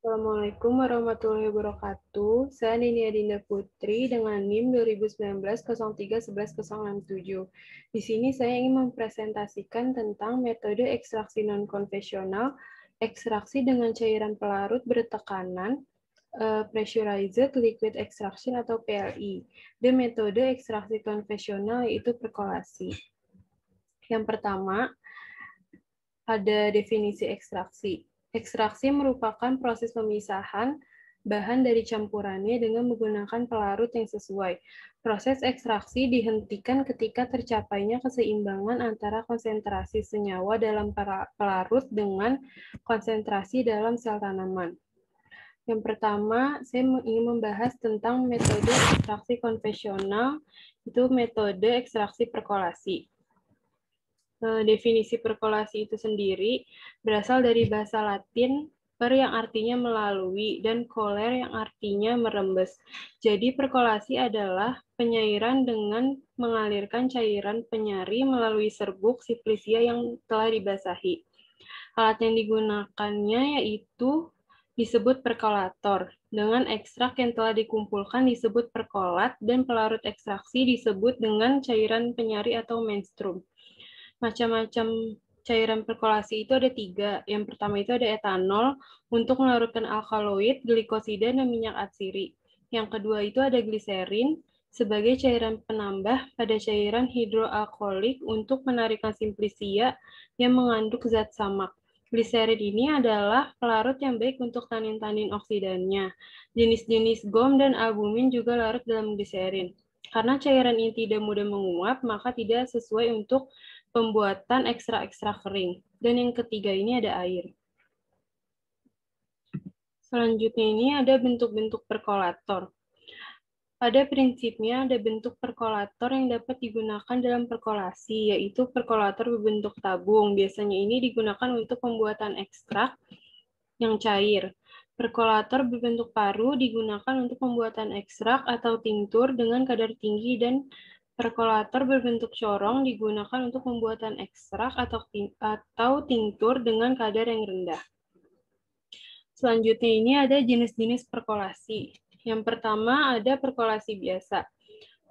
Assalamualaikum warahmatullahi wabarakatuh. Saya Nini Adinda Putri dengan NIM 2019-03-11-067. Di sini saya ingin mempresentasikan tentang metode ekstraksi non-konvensional, ekstraksi dengan cairan pelarut bertekanan, pressurized liquid extraction atau PLI, dan metode ekstraksi konvensional yaitu perkolasi. Yang pertama, ada definisi ekstraksi. Ekstraksi merupakan proses pemisahan bahan dari campurannya dengan menggunakan pelarut yang sesuai. Proses ekstraksi dihentikan ketika tercapainya keseimbangan antara konsentrasi senyawa dalam pelarut dengan konsentrasi dalam sel tanaman. Yang pertama, saya ingin membahas tentang metode ekstraksi konvensional, itu metode ekstraksi perkolasi. Definisi perkolasi itu sendiri berasal dari bahasa Latin per yang artinya melalui dan koler yang artinya merembes. Jadi perkolasi adalah penyairan dengan mengalirkan cairan penyari melalui serbuk siflisia yang telah dibasahi. Alat yang digunakannya yaitu disebut perkolator. Dengan ekstrak yang telah dikumpulkan disebut perkolat dan pelarut ekstraksi disebut dengan cairan penyari atau menstrum. Macam-macam cairan perkolasi itu ada 3. Yang pertama itu ada etanol untuk melarutkan alkaloid, glikosida, dan minyak atsiri. Yang kedua itu ada gliserin sebagai cairan penambah pada cairan hidroalkoholik untuk menarikan simplisia yang mengandung zat samak. Gliserin ini adalah pelarut yang baik untuk tanin-tanin oksidannya. Jenis-jenis gom dan albumin juga larut dalam gliserin. Karena cairan ini tidak mudah menguap, maka tidak sesuai untuk pembuatan ekstra-ekstra kering. Dan yang ketiga ini ada air. Selanjutnya ini ada bentuk-bentuk perkolator. Pada prinsipnya ada bentuk perkolator yang dapat digunakan dalam perkolasi, yaitu perkolator berbentuk tabung. Biasanya ini digunakan untuk pembuatan ekstrak yang cair. Perkolator berbentuk paru digunakan untuk pembuatan ekstrak atau tinktur dengan kadar tinggi dan perkolator berbentuk corong digunakan untuk pembuatan ekstrak atau tinktur dengan kadar yang rendah. Selanjutnya ini ada jenis-jenis perkolasi. Yang pertama ada perkolasi biasa.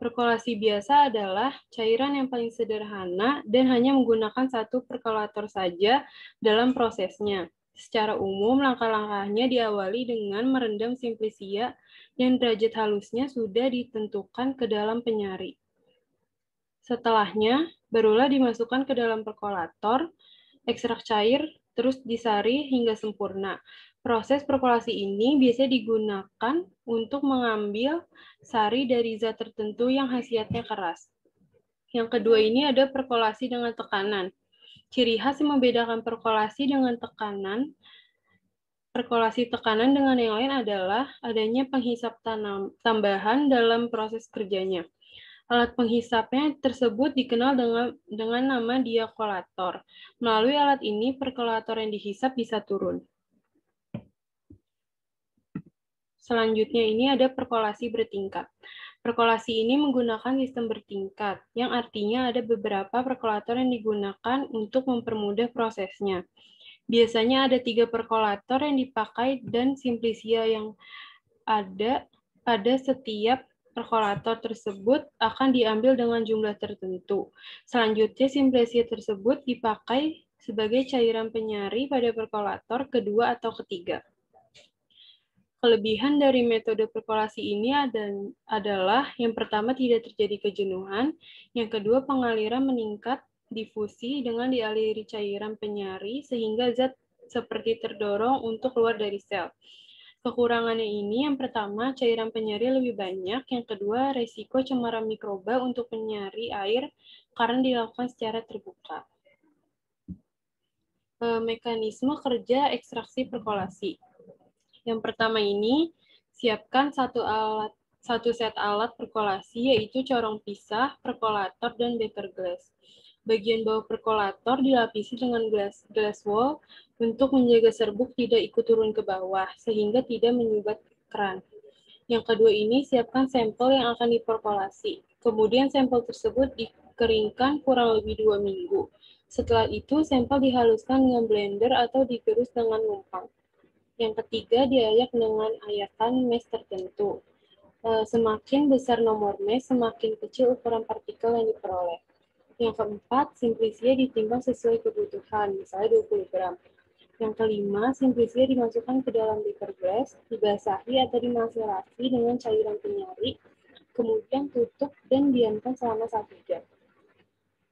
Perkolasi biasa adalah cairan yang paling sederhana dan hanya menggunakan satu perkolator saja dalam prosesnya. Secara umum, langkah-langkahnya diawali dengan merendam simplisia yang derajat halusnya sudah ditentukan ke dalam penyari. Setelahnya, barulah dimasukkan ke dalam perkolator, ekstrak cair, terus disari hingga sempurna. Proses perkolasi ini biasanya digunakan untuk mengambil sari dari zat tertentu yang khasiatnya keras. Yang kedua ini ada perkolasi dengan tekanan. Ciri khas yang membedakan perkolasi dengan perkolasi tekanan dengan yang lain adalah adanya penghisap tambahan dalam proses kerjanya. Alat penghisapnya tersebut dikenal dengan nama diakolator. Melalui alat ini, perkolator yang dihisap bisa turun. Selanjutnya ini ada perkolasi bertingkat. Perkolasi ini menggunakan sistem bertingkat, yang artinya ada beberapa perkolator yang digunakan untuk mempermudah prosesnya. Biasanya ada 3 perkolator yang dipakai dan simplisia yang ada pada setiap perkolator tersebut akan diambil dengan jumlah tertentu. Selanjutnya, simplisia tersebut dipakai sebagai cairan penyari pada perkolator kedua atau ketiga. Kelebihan dari metode perkolasi ini adalah yang pertama tidak terjadi kejenuhan, yang kedua pengaliran meningkat difusi dengan dialiri cairan penyari sehingga zat seperti terdorong untuk keluar dari sel. Kekurangannya ini yang pertama cairan penyari lebih banyak, yang kedua resiko cemaran mikroba untuk penyari air karena dilakukan secara terbuka. Mekanisme kerja ekstraksi perkolasi. Yang pertama ini, siapkan satu set alat perkolasi, yaitu corong pisah, perkolator, dan beaker glass. Bagian bawah perkolator dilapisi dengan glass wall untuk menjaga serbuk tidak ikut turun ke bawah, sehingga tidak menyumbat keran. Yang kedua ini, siapkan sampel yang akan diperkolasi. Kemudian sampel tersebut dikeringkan kurang lebih 2 minggu. Setelah itu, sampel dihaluskan dengan blender atau digerus dengan lumpang. Yang ketiga, diayak dengan ayakan mass tertentu. Semakin besar nomor mass, semakin kecil ukuran partikel yang diperoleh. Yang keempat, simplisia ditimbang sesuai kebutuhan, misalnya 20 gram. Yang kelima, simplisia dimasukkan ke dalam beaker glass, dibasahi atau dimaserasi dengan cairan penyari, kemudian tutup dan diamkan selama 1 jam.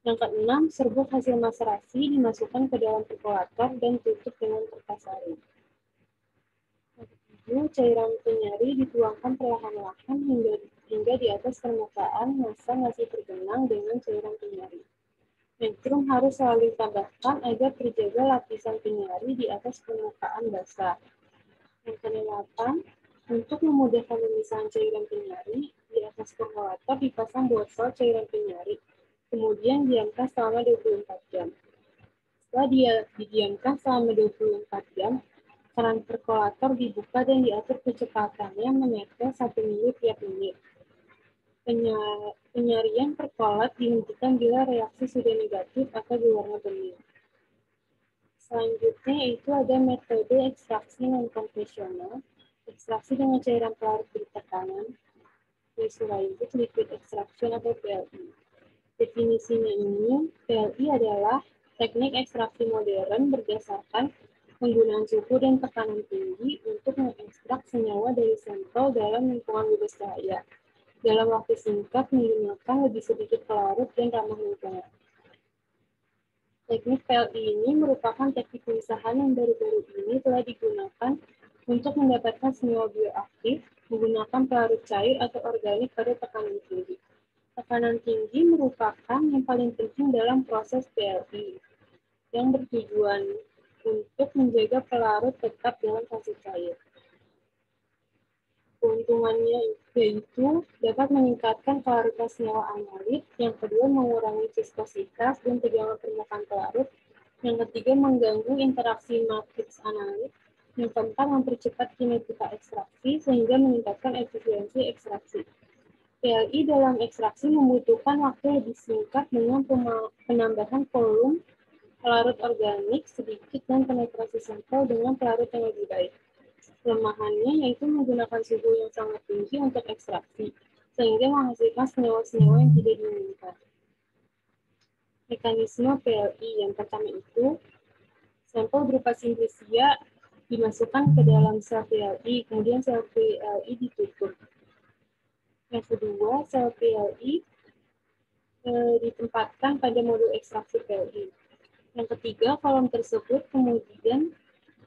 Yang keenam, serbuk hasil maserasi dimasukkan ke dalam perkolator dan tutup dengan kertas saring. Yang ketujuh, cairan penyari dituangkan perlahan-lahan hingga di atas permukaan massa masih tergenang dengan cairan penyari. Mentrum harus selalu ditambahkan agar terjaga lapisan penyari di atas permukaan basah. Yang ke-8, untuk memudahkan pemisahan cairan penyari, di atas perkolator dipasang botol cairan penyari, kemudian diamkan selama 24 jam. Setelah didiamkan selama 24 jam, keran perkolator dibuka dan diatur kecepatannya menetes 1 mili tiap menit. Penyarian perkolat dihentikan bila reaksi sudah negatif atau berwarna bening. Selanjutnya itu ada metode ekstraksi non-konvensional, ekstraksi dengan cairan pelarut bertekanan, pressurized liquid extraction atau PLI. Definisinya ini, PLI adalah teknik ekstraksi modern berdasarkan penggunaan suhu dan tekanan tinggi untuk mengekstrak senyawa dari sampel dalam lingkungan bebas cahaya dalam waktu singkat menggunakan lebih sedikit pelarut dan ramah lingkungan. Teknik PLI ini merupakan teknik pemisahan yang baru-baru ini telah digunakan untuk mendapatkan senyawa bioaktif menggunakan pelarut cair atau organik pada tekanan tinggi. Tekanan tinggi merupakan yang paling penting dalam proses PLI, yang bertujuan untuk menjaga pelarut tetap dalam fase cair. Keuntungannya yaitu dapat meningkatkan klaritas senyawa analit, yang kedua mengurangi viskositas dan tegangan permukaan pelarut, yang ketiga mengganggu interaksi matriks analit, yang keempat mempercepat kinetika ekstraksi sehingga meningkatkan efisiensi ekstraksi. PLI dalam ekstraksi membutuhkan waktu lebih singkat dengan penambahan volume pelarut organik sedikit dan penetrasi sampel dengan pelarut yang lebih baik. Kelemahannya yaitu menggunakan suhu yang sangat tinggi untuk ekstraksi, sehingga menghasilkan senyawa-senyawa yang tidak diinginkan. Mekanisme PLI yang pertama itu, sampel berupa simplisia dimasukkan ke dalam sel PLI, kemudian sel PLI ditutup. Yang kedua, sel PLI ditempatkan pada modul ekstraksi PLI. Yang ketiga, kolom tersebut kemudian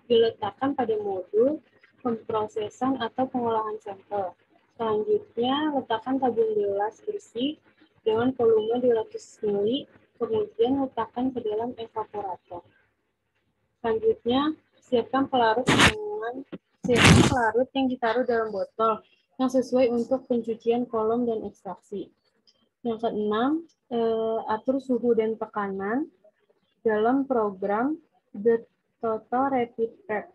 diletakkan pada modul pemprosesan atau pengolahan sampel. Selanjutnya, letakkan tabung gelas bersih dengan volume 200 ml, kemudian letakkan ke dalam evaporator. Selanjutnya, siapkan pelarut yang ditaruh dalam botol yang sesuai untuk pencucian kolom dan ekstraksi. Yang keenam, atur suhu dan tekanan dalam program The Total Rapid Prep.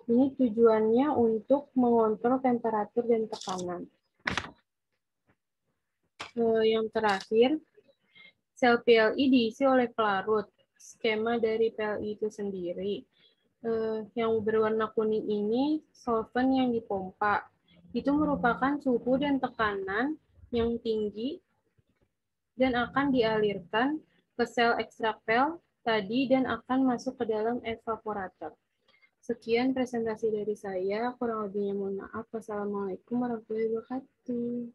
Ini tujuannya untuk mengontrol temperatur dan tekanan. Yang terakhir, sel PLI diisi oleh pelarut. Skema dari PLI itu sendiri. Yang berwarna kuning ini solvent yang dipompa. Itu merupakan suhu dan tekanan yang tinggi dan akan dialirkan ke sel ekstraktel tadi dan akan masuk ke dalam evaporator. Sekian presentasi dari saya, kurang lebihnya mohon maaf. Wassalamualaikum warahmatullahi wabarakatuh.